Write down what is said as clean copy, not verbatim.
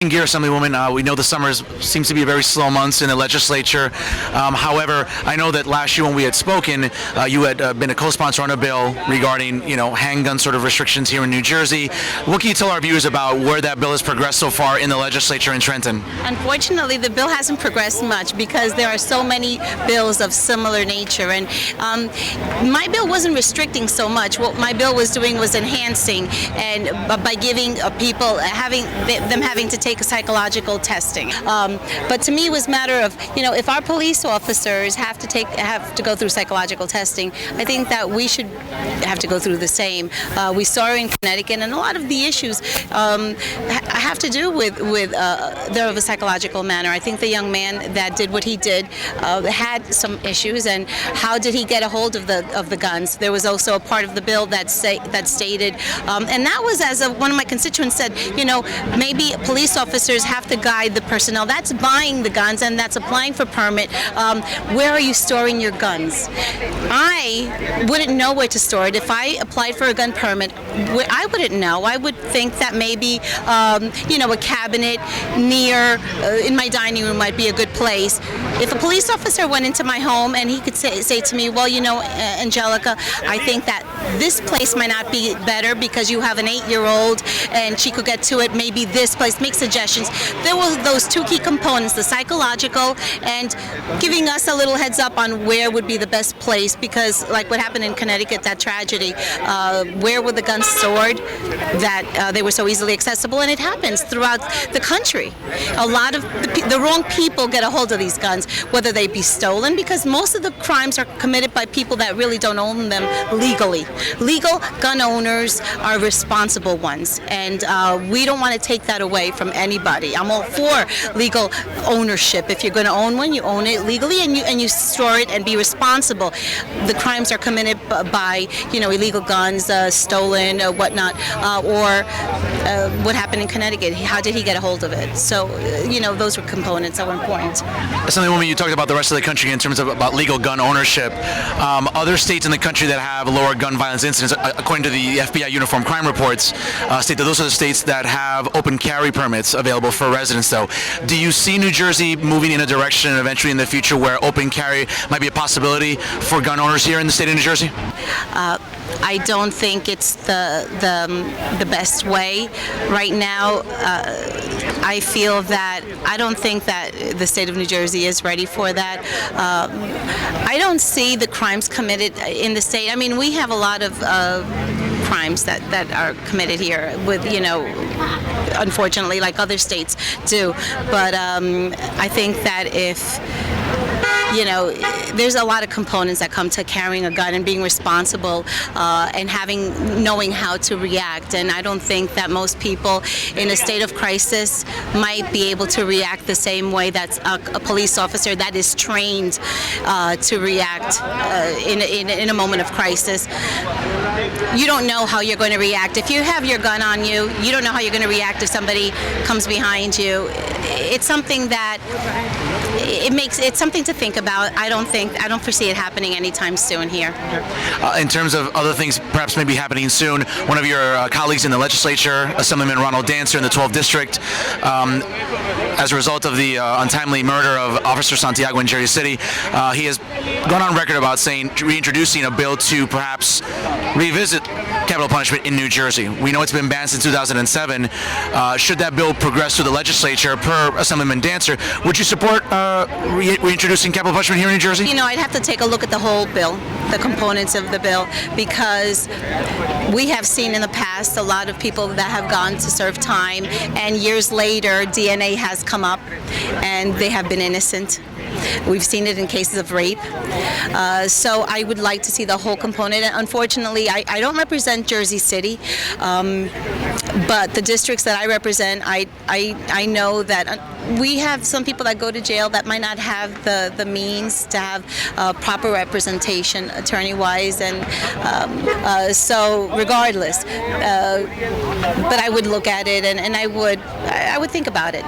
Gear, Assemblywoman, we know the summer seems to be a very slow months in the legislature. However, I know that last year when we had spoken, you had been a co-sponsor on a bill regarding, handgun sort of restrictions here in New Jersey. What can you tell our viewers about where that bill has progressed so far in the legislature in Trenton? Unfortunately, the bill hasn't progressed much because there are so many bills of similar nature. And my bill wasn't restricting so much. What my bill was doing was enhancing, and by giving people having to take a psychological testing. But to me, it was a matter of, if our police officers have to go through psychological testing, I think that we should have to go through the same. We saw it in Connecticut, and a lot of the issues have to do with they're of a psychological manner. I think the young man that did what he did had some issues, and how did he get a hold of the guns? There was also a part of the bill that stated, and that was, as one of my constituents said, maybe police officers have to guide the personnel that's buying the guns and that's applying for permit. Where are you storing your guns? I wouldn't know where to store it. If I applied for a gun permit, I wouldn't know. I would think that maybe a cabinet near in my dining room might be a good place. If a police officer went into my home and he could say to me, well, Angelica, I think that this place might not be better because you have an 8-year-old and she could get to it, maybe this place, make suggestions. There were those two key components, the psychological and giving us a little heads up on where would be the best place, because like what happened in Connecticut, that tragedy, where were the guns stored that they were so easily accessible, and it happens throughout the country. A lot of the wrong people get a hold of these guns, whether they be stolen, because most of the crimes are committed by people that really don't own them legally. Legal gun owners are responsible ones, and we don't want to take that away from anybody. I'm all for legal ownership. If you're going to own one, you own it legally, and you store it and be responsible. The crimes are committed by illegal guns, stolen, whatnot, or what happened in Connecticut. How did he get a hold of it? So those were components that were important. Assemblywoman, you talked about the rest of the country in terms of about legal gun ownership. Other states in the country that have lower gun violence incidents, according to the FBI uniform crime reports, state that those are the states that have open carry permits available for residents, though. Do you see New Jersey moving in a direction eventually in the future where open carry might be a possibility for gun owners here in the state of New Jersey? I don't think it's the best way right now. I feel that I don't think that the state of New Jersey is ready for that. I don't see the crimes committed in the state. I mean, we have a lot of crimes that are committed here with, unfortunately, like other states do. But I think that if there's a lot of components that come to carrying a gun and being responsible and knowing how to react. And I don't think that most people in a state of crisis might be able to react the same way that a police officer that is trained to react in a moment of crisis. You don't know how you're going to react. If you have your gun on you, you don't know how you're going to react if somebody comes behind you. It's something that it's something to think about. I don't foresee it happening anytime soon here. In terms of other things perhaps maybe happening soon, one of your colleagues in the legislature, Assemblyman Ronald Dancer in the 12th District, as a result of the untimely murder of Officer Santiago in Jersey City, he has gone on record about reintroducing a bill to perhaps revisit capital punishment in New Jersey. We know it's been banned since 2007. Should that bill progress through the legislature, per Assemblyman Dancer, would you support reintroducing capital punishment here in New Jersey? I'd have to take a look at the whole bill, the components of the bill, because we have seen in the past a lot of people that have gone to serve time, and years later DNA has come up and they have been innocent. We've seen it in cases of rape. So I would like to see the whole component. And unfortunately, I don't represent Jersey City, but the districts that I represent, I know that we have some people that go to jail that might not have the means to have proper representation attorney-wise, and so regardless, but I would look at it and I would think about it.